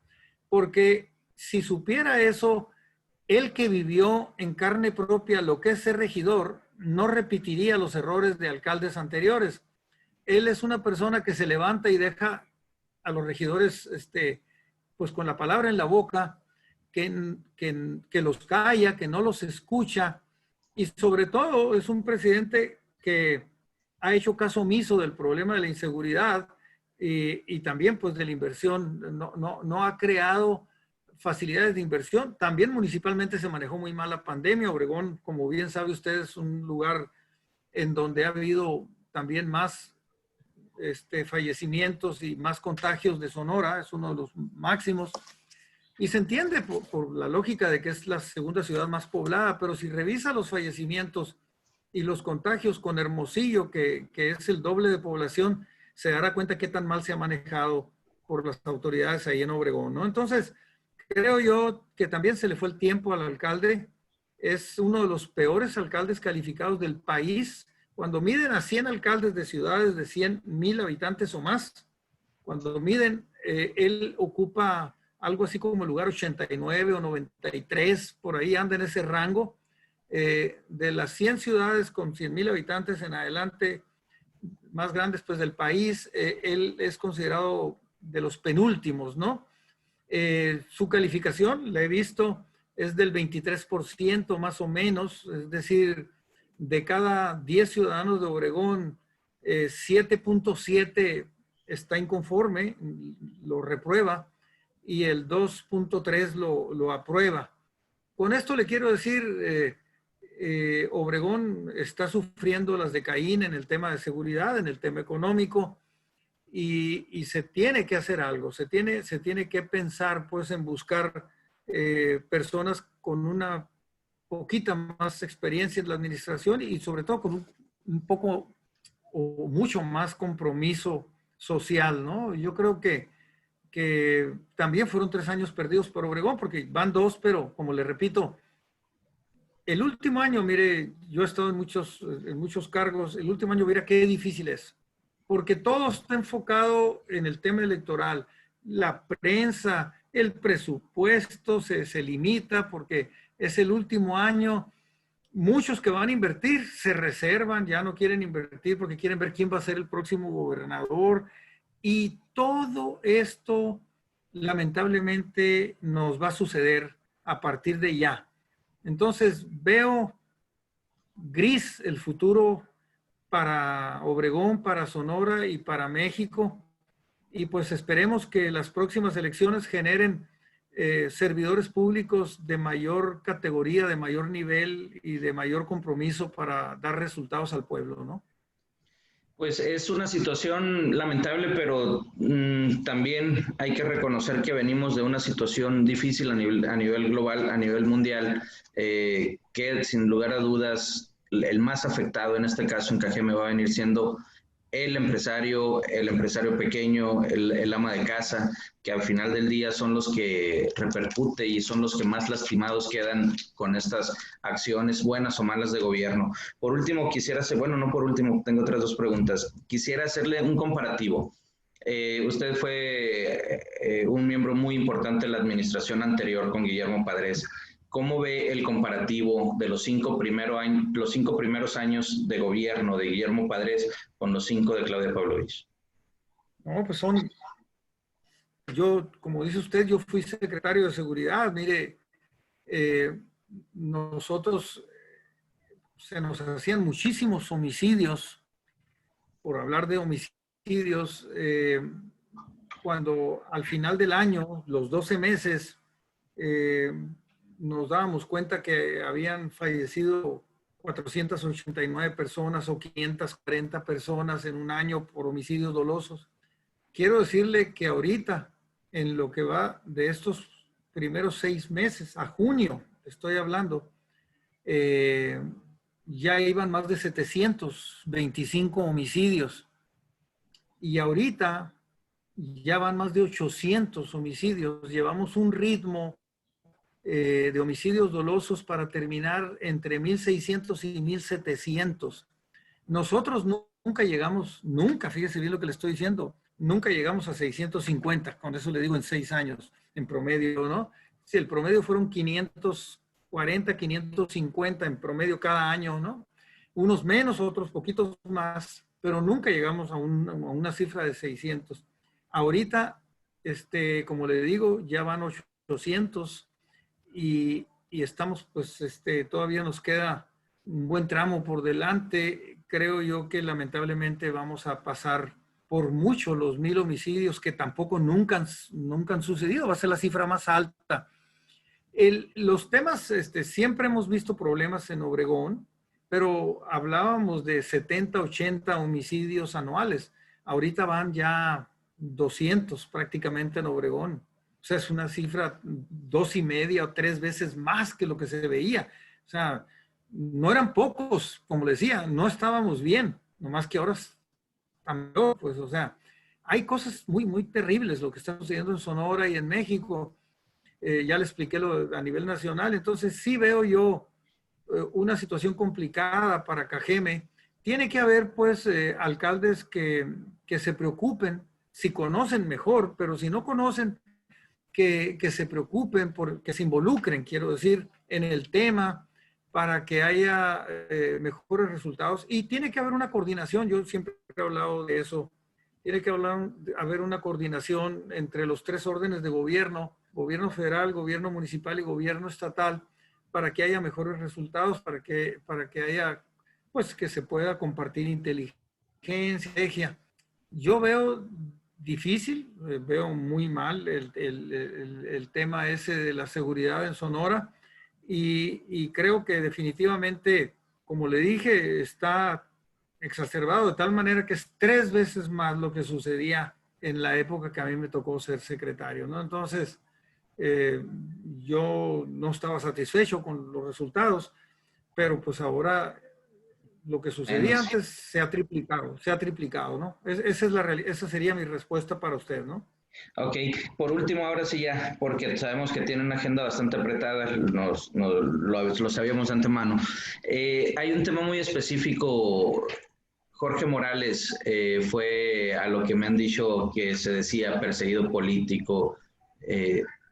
porque si supiera eso, él que vivió en carne propia lo que es ser regidor, no repetiría los errores de alcaldes anteriores. Él es una persona que se levanta y deja a los regidores pues con la palabra en la boca, que los calla, que no los escucha, y sobre todo es un presidente que ha hecho caso omiso del problema de la inseguridad y también pues de la inversión. No ha creado facilidades de inversión. También municipalmente se manejó muy mal la pandemia. Obregón, como bien sabe usted, es un lugar en donde ha habido también más fallecimientos y más contagios de Sonora. Es uno de los máximos. Y se entiende por la lógica de que es la segunda ciudad más poblada, pero si revisa los fallecimientos y los contagios con Hermosillo, que es el doble de población, se dará cuenta qué tan mal se ha manejado por las autoridades ahí en Obregón, ¿no? Entonces, creo yo que también se le fue el tiempo al alcalde. Es uno de los peores alcaldes calificados del país. Cuando miden a 100 alcaldes de ciudades de 100,000 habitantes o más, cuando miden, él ocupa algo así como el lugar 89 o 93, por ahí anda en ese rango. De las 100 ciudades con 100,000 habitantes en adelante, más grandes pues del país, él es considerado de los penúltimos, ¿no? Su calificación, la he visto, es del 23% más o menos, es decir, de cada 10 ciudadanos de Obregón, 7.7 está inconforme, lo reprueba, y el 2.3 lo aprueba. Con esto le quiero decir, Obregón está sufriendo las de Caín en el tema de seguridad, en el tema económico, y se tiene que hacer algo, se tiene que pensar pues en buscar personas con una poquita más experiencia en la administración y sobre todo con un poco o mucho más compromiso social, ¿no? Yo creo que también fueron 3 años perdidos por Obregón, porque van 2, pero como le repito, el último año, mire, yo he estado en muchos cargos, el último año, mira qué difícil es, porque todo está enfocado en el tema electoral. La prensa, el presupuesto se limita porque es el último año. Muchos que van a invertir se reservan, ya no quieren invertir porque quieren ver quién va a ser el próximo gobernador. Y todo esto, lamentablemente, nos va a suceder a partir de ya. Entonces, veo gris el futuro para Obregón, para Sonora y para México. Y pues esperemos que las próximas elecciones generen servidores públicos de mayor categoría, de mayor nivel y de mayor compromiso para dar resultados al pueblo, ¿no? Pues es una situación lamentable, pero también hay que reconocer que venimos de una situación difícil a nivel global, a nivel mundial, que sin lugar a dudas el más afectado en este caso en Cajeme va a venir siendo el empresario pequeño, el ama de casa, que al final del día son los que repercute y son los que más lastimados quedan con estas acciones buenas o malas de gobierno. Por último, quisiera hacer, bueno, no por último, tengo otras 2 preguntas. Quisiera hacerle un comparativo. Usted fue un miembro muy importante de la administración anterior con Guillermo Padres. ¿Cómo ve el comparativo de los 5 primeros años de gobierno de Guillermo Padres con los 5 de Claudia Pavlovich? No, pues como dice usted, yo fui secretario de seguridad. Mire, nosotros se nos hacían muchísimos homicidios, por hablar de homicidios, cuando al final del año, los 12 meses, nos dábamos cuenta que habían fallecido 489 personas o 540 personas en un año por homicidios dolosos. Quiero decirle que ahorita, en lo que va de estos primeros 6 meses, a junio, estoy hablando, ya iban más de 725 homicidios. Y ahorita ya van más de 800 homicidios. Llevamos un ritmo de homicidios dolosos para terminar entre 1,600 y 1,700. Nosotros nunca llegamos, fíjese bien lo que le estoy diciendo, nunca llegamos a 650, con eso le digo en 6 años, en promedio, ¿no? Si el promedio fueron 540, 550 en promedio cada año, ¿no? Unos menos, otros poquitos más, pero nunca llegamos a una cifra de 600. Ahorita, como le digo, ya van 800 y estamos, pues, todavía nos queda un buen tramo por delante. Creo yo que lamentablemente vamos a pasar por mucho los 1,000 homicidios, que tampoco nunca han sucedido. Va a ser la cifra más alta. Los temas, siempre hemos visto problemas en Obregón, pero hablábamos de 70, 80 homicidios anuales. Ahorita van ya 200 prácticamente en Obregón. O sea, es una cifra 2,5 o 3 veces más que lo que se veía. O sea, no eran pocos, como decía, no estábamos bien, nomás que ahora también, pues, o sea, hay cosas muy, muy terribles lo que está sucediendo en Sonora y en México. Ya le expliqué lo a nivel nacional. Entonces sí veo yo una situación complicada para Cajeme. Tiene que haber pues alcaldes que se preocupen, si conocen mejor, pero si no conocen, que se preocupen, que se involucren, quiero decir, en el tema para que haya mejores resultados. Y tiene que haber una coordinación, yo siempre he hablado de eso, tiene que haber una coordinación entre los tres órdenes de gobierno, gobierno federal, gobierno municipal y gobierno estatal, para que haya mejores resultados, para que haya, pues, que se pueda compartir inteligencia. Yo veo difícil, veo muy mal el tema ese de la seguridad en Sonora y creo que definitivamente, como le dije, está exacerbado de tal manera que es 3 veces más lo que sucedía en la época que a mí me tocó ser secretario, ¿no? Entonces, yo no estaba satisfecho con los resultados, pero pues ahora lo que Bueno, sucedía sí. antes se ha triplicado, ¿no? Esa sería mi respuesta para usted, ¿no? Ok, por último, ahora sí ya, porque sabemos que tiene una agenda bastante apretada, lo sabíamos de antemano. Hay un tema muy específico. Jorge Morales fue a lo que me han dicho que se decía perseguido político.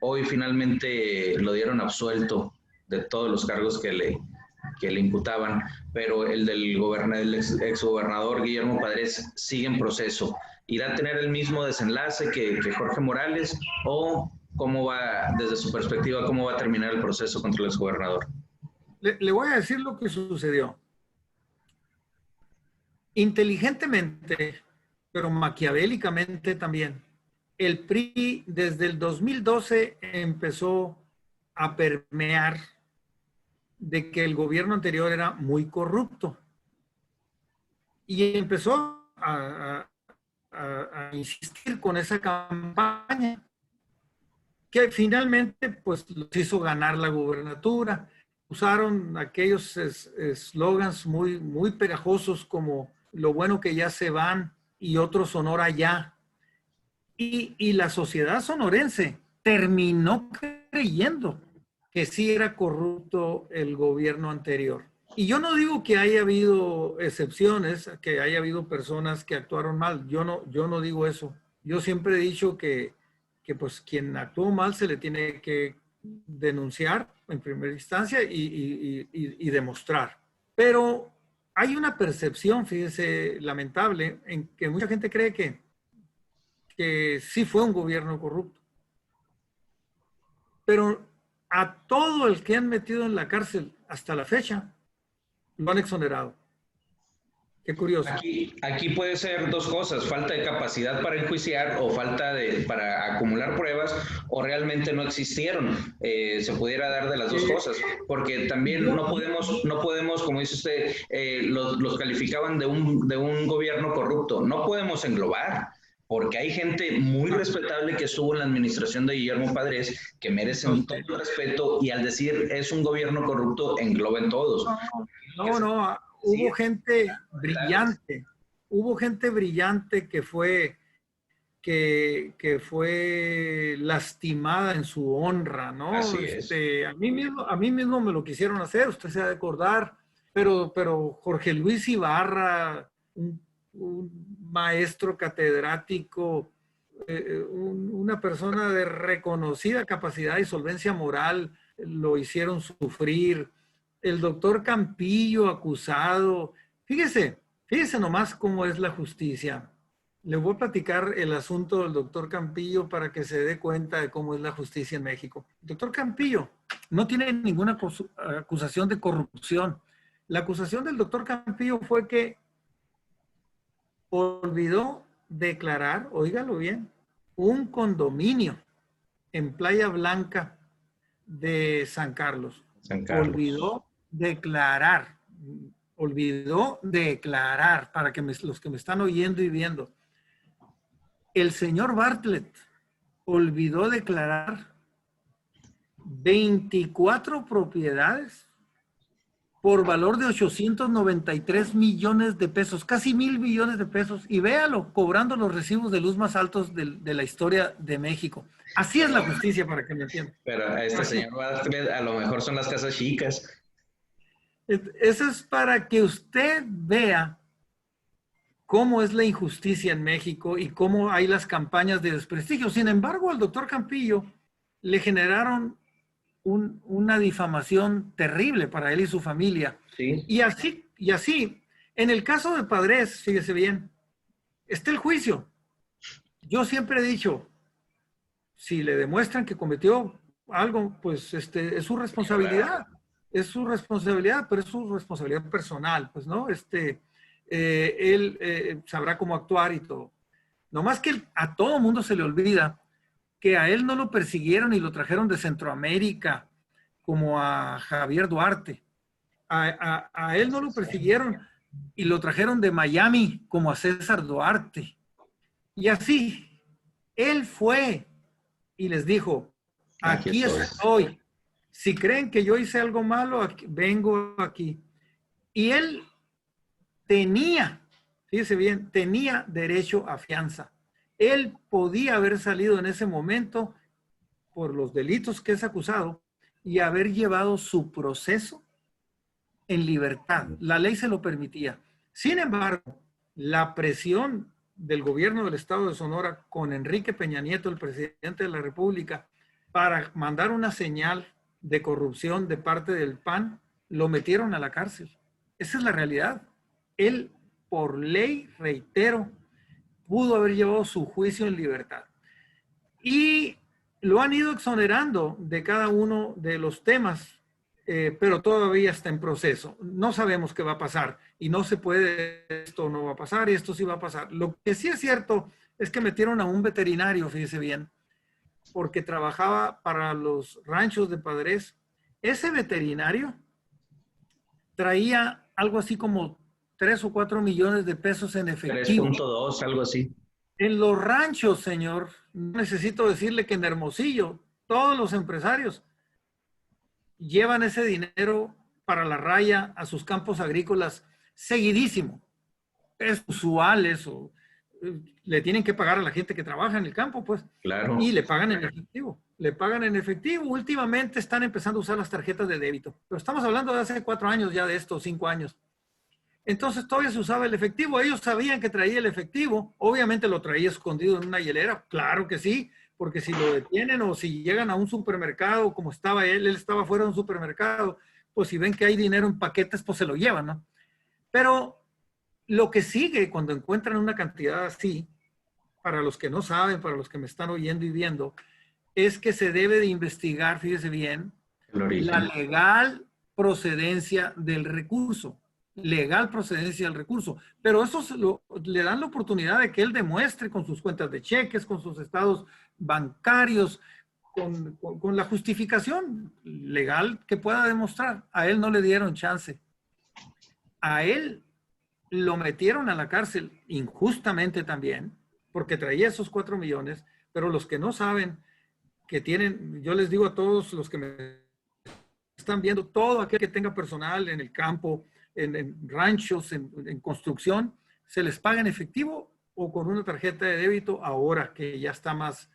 Hoy finalmente lo dieron absuelto de todos los cargos que le imputaban, pero el del exgobernador Guillermo Padres sigue en proceso. ¿Irá a tener el mismo desenlace que Jorge Morales o cómo va, desde su perspectiva, cómo va a terminar el proceso contra el exgobernador? Le voy a decir lo que sucedió. Inteligentemente, pero maquiavélicamente también, el PRI desde el 2012 empezó a permear de que el gobierno anterior era muy corrupto y empezó a insistir con esa campaña que finalmente pues los hizo ganar la gubernatura. Usaron aquellos eslogans muy, muy pegajosos como lo bueno que ya se van y otro Sonora ya. Y la sociedad sonorense terminó creyendo que sí era corrupto el gobierno anterior. Y yo no digo que haya habido excepciones, que haya habido personas que actuaron mal. Yo no digo eso. Yo siempre he dicho que pues quien actuó mal se le tiene que denunciar en primera instancia y demostrar. Pero hay una percepción, fíjese, lamentable, en que mucha gente cree que sí fue un gobierno corrupto. Pero a todo el que han metido en la cárcel hasta la fecha, lo han exonerado. Qué curioso. Aquí puede ser dos cosas, falta de capacidad para enjuiciar o para acumular pruebas o realmente no existieron. Se pudiera dar de las dos cosas, porque también no podemos, como dice usted, los calificaban de un gobierno corrupto. No podemos englobar, porque hay gente muy respetable que estuvo en la administración de Guillermo Padres que merecen todo el respeto y al decir es un gobierno corrupto engloben todos. No, hubo gente brillante que fue lastimada en su honra, ¿no? Así es. A mí mismo me lo quisieron hacer, usted se ha de acordar, pero Jorge Luis Ibarra, un maestro catedrático, una persona de reconocida capacidad y solvencia moral, lo hicieron sufrir. El doctor Campillo acusado. Fíjese nomás cómo es la justicia. Le voy a platicar el asunto del doctor Campillo para que se dé cuenta de cómo es la justicia en México. El doctor Campillo no tiene ninguna acusación de corrupción. La acusación del doctor Campillo fue que olvidó declarar, óigalo bien, un condominio en Playa Blanca de San Carlos. San Carlos. Olvidó declarar para que los que me están oyendo y viendo. El señor Bartlett olvidó declarar 24 propiedades por valor de 893 millones de pesos, casi 1,000 millones de pesos, y véalo, cobrando los recibos de luz más altos de la historia de México. Así es la justicia, para que me entiendan. Pero a este señor Bartlett a lo mejor son las casas chicas. Eso es para que usted vea cómo es la injusticia en México y cómo hay las campañas de desprestigio. Sin embargo, al doctor Campillo le generaron una difamación terrible para él y su familia. Sí. Y así, en el caso de Padres, fíjese bien, está el juicio. Yo siempre he dicho, si le demuestran que cometió algo, pues es su responsabilidad. Es su responsabilidad, pero es su responsabilidad personal, pues, ¿no? Él sabrá cómo actuar y todo. No más que a todo mundo se le olvida que a él no lo persiguieron y lo trajeron de Centroamérica, como a Javier Duarte. A él no lo persiguieron y lo trajeron de Miami, como a César Duarte. Y así, él fue y les dijo, aquí estoy. Si creen que yo hice algo malo, vengo aquí. Y él tenía, fíjese bien, tenía derecho a fianza. Él podía haber salido en ese momento por los delitos que es acusado y haber llevado su proceso en libertad. La ley se lo permitía. Sin embargo, la presión del gobierno del estado de Sonora con Enrique Peña Nieto, el presidente de la República, para mandar una señal de corrupción de parte del PAN, lo metieron a la cárcel. Esa es la realidad. Él, por ley, reitero, pudo haber llevado su juicio en libertad. Y lo han ido exonerando de cada uno de los temas, pero todavía está en proceso. No sabemos qué va a pasar y no se puede, esto no va a pasar y esto sí va a pasar. Lo que sí es cierto es que metieron a un veterinario, fíjese bien, porque trabajaba para los ranchos de Padres. Ese veterinario traía algo así como 3 o 4 millones de pesos en efectivo. 3.2, algo así. En los ranchos, señor, no necesito decirle que en Hermosillo, todos los empresarios llevan ese dinero para la raya a sus campos agrícolas seguidísimo. Es usual eso. Le tienen que pagar a la gente que trabaja en el campo, pues. Claro. Y le pagan en efectivo. Le pagan en efectivo. Últimamente están empezando a usar las tarjetas de débito. Pero estamos hablando de hace 4 años ya de esto, 5 años. Entonces todavía se usaba el efectivo. Ellos sabían que traía el efectivo. Obviamente lo traía escondido en una hielera. Claro que sí, porque si lo detienen o si llegan a un supermercado, como estaba él estaba fuera de un supermercado, pues si ven que hay dinero en paquetes, pues se lo llevan, ¿no? Pero lo que sigue cuando encuentran una cantidad así, para los que no saben, para los que me están oyendo y viendo, es que se debe de investigar, fíjese bien, la legal procedencia del recurso. Legal procedencia del recurso. Pero eso le dan la oportunidad de que él demuestre con sus cuentas de cheques, con sus estados bancarios, con la justificación legal que pueda demostrar. A él no le dieron chance. A él lo metieron a la cárcel injustamente también, porque traía esos 4 millones, pero los que no saben que tienen, yo les digo a todos los que me están viendo, todo aquel que tenga personal en el campo, en ranchos, en construcción, se les paga en efectivo o con una tarjeta de débito ahora que ya está más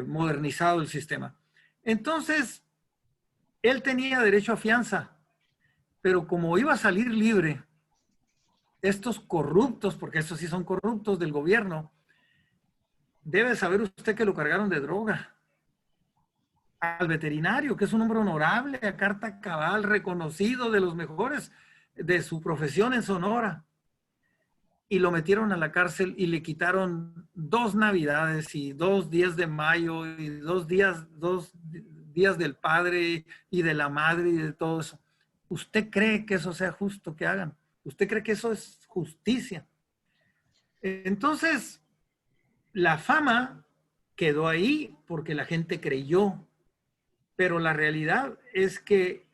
modernizado el sistema. Entonces, él tenía derecho a fianza, pero como iba a salir libre, estos corruptos, porque estos sí son corruptos del gobierno, debe saber usted que lo cargaron de droga. Al veterinario, que es un hombre honorable, a carta cabal, reconocido de los mejores de su profesión en Sonora. Y lo metieron a la cárcel y le quitaron 2 Navidades y 2 días de mayo y 2 días del padre y de la madre y de todo eso. ¿Usted cree que eso sea justo que hagan? ¿Usted cree que eso es justicia? Entonces, la fama quedó ahí porque la gente creyó, pero la realidad es que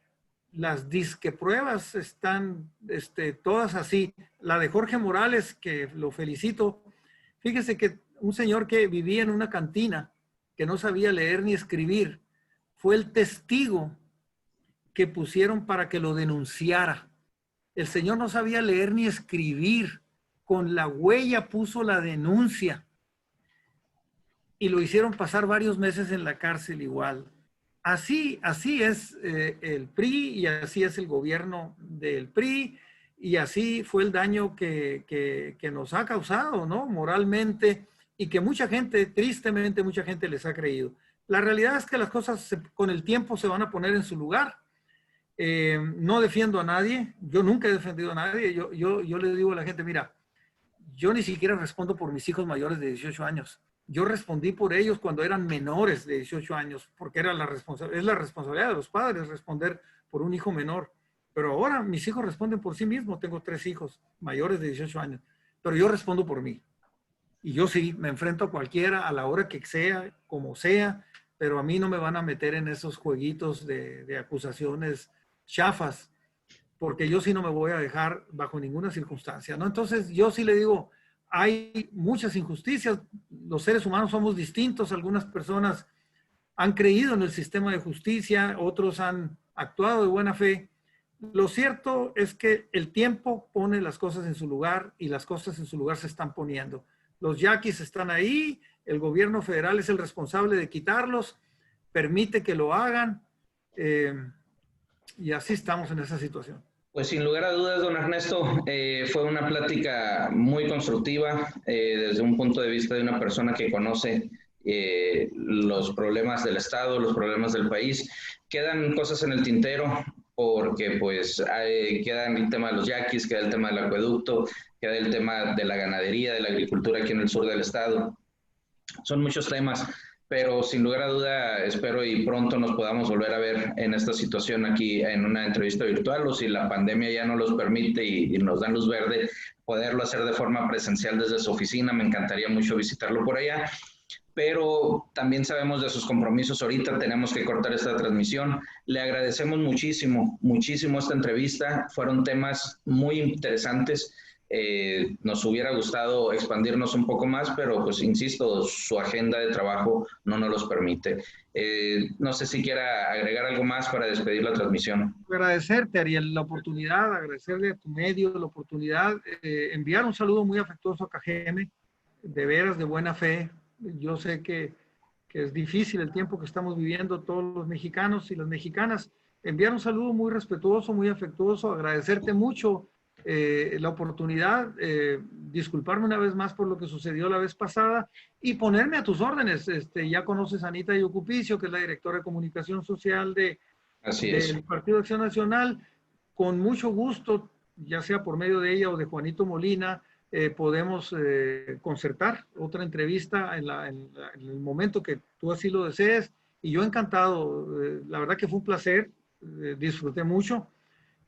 las disque pruebas están todas así. La de Jorge Morales, que lo felicito, fíjese que un señor que vivía en una cantina, que no sabía leer ni escribir, fue el testigo que pusieron para que lo denunciara. El señor no sabía leer ni escribir. Con la huella puso la denuncia. Y lo hicieron pasar varios meses en la cárcel igual. Así es el PRI y así es el gobierno del PRI y así fue el daño que nos ha causado, ¿no? Moralmente, y que mucha gente, tristemente, mucha gente les ha creído. La realidad es que las cosas con el tiempo se van a poner en su lugar. No defiendo a nadie, yo nunca he defendido a nadie. Yo le digo a la gente, mira, yo ni siquiera respondo por mis hijos mayores de 18 años. Yo respondí por ellos cuando eran menores de 18 años, porque es la responsabilidad de los padres responder por un hijo menor. Pero ahora mis hijos responden por sí mismos. Tengo 3 hijos mayores de 18 años, pero yo respondo por mí. Y yo sí, me enfrento a cualquiera, a la hora que sea, como sea, pero a mí no me van a meter en esos jueguitos de acusaciones chafas, porque yo sí no me voy a dejar bajo ninguna circunstancia, ¿no? Entonces yo sí le digo, hay muchas injusticias, los seres humanos somos distintos, algunas personas han creído en el sistema de justicia, otros han actuado de buena fe. Lo cierto es que el tiempo pone las cosas en su lugar y las cosas en su lugar se están poniendo. Los yaquis están ahí, el gobierno federal es el responsable de quitarlos, permite que lo hagan y así estamos en esa situación. Pues sin lugar a dudas, don Ernesto, fue una plática muy constructiva desde un punto de vista de una persona que conoce los problemas del Estado, los problemas del país. Quedan cosas en el tintero porque pues queda el tema de los yaquis, queda el tema del acueducto, queda el tema de la ganadería, de la agricultura aquí en el sur del Estado. Son muchos temas, pero sin lugar a duda espero y pronto nos podamos volver a ver en esta situación aquí en una entrevista virtual, o si la pandemia ya no los permite y nos dan luz verde, poderlo hacer de forma presencial desde su oficina. Me encantaría mucho visitarlo por allá, pero también sabemos de sus compromisos ahorita, tenemos que cortar esta transmisión. Le agradecemos muchísimo, muchísimo esta entrevista, fueron temas muy interesantes. Nos hubiera gustado expandirnos un poco más, pero pues insisto, su agenda de trabajo no nos los permite. No sé si quiera agregar algo más para despedir la transmisión. Agradecerte, Ariel, la oportunidad, agradecerle a tu medio la oportunidad, enviar un saludo muy afectuoso a Cajeme, de veras de buena fe. Yo sé que es difícil el tiempo que estamos viviendo todos los mexicanos y las mexicanas. Enviar un saludo muy respetuoso, muy afectuoso, agradecerte mucho la oportunidad, disculparme una vez más por lo que sucedió la vez pasada y ponerme a tus órdenes. Ya conoces a Anita Yocupicio, que es la directora de comunicación social del Partido Acción Nacional. Con mucho gusto, ya sea por medio de ella o de Juanito Molina, podemos concertar otra entrevista en el momento que tú así lo desees. Y yo encantado, la verdad que fue un placer, disfruté mucho.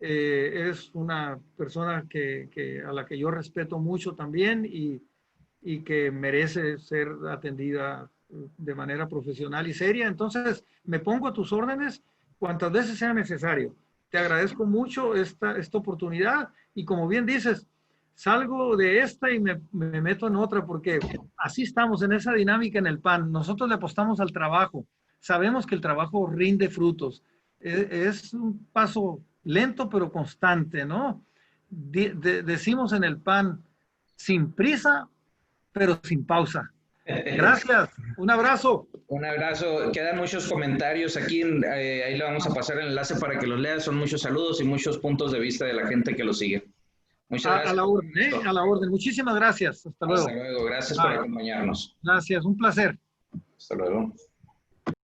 Es una persona a la que yo respeto mucho también y que merece ser atendida de manera profesional y seria. Entonces, me pongo a tus órdenes cuantas veces sea necesario. Te agradezco mucho esta oportunidad y como bien dices, salgo de esta y me meto en otra porque así estamos en esa dinámica en el PAN. Nosotros le apostamos al trabajo. Sabemos que el trabajo rinde frutos. Es un paso lento pero constante, ¿no? Decimos en el PAN, sin prisa, pero sin pausa. Gracias, un abrazo. Un abrazo, quedan muchos comentarios aquí, ahí le vamos a pasar el enlace para que los lea, son muchos saludos y muchos puntos de vista de la gente que lo sigue. Muchas gracias. A la orden, a la orden. Muchísimas gracias. Hasta luego. Hasta luego, gracias por acompañarnos. Gracias, un placer. Hasta luego.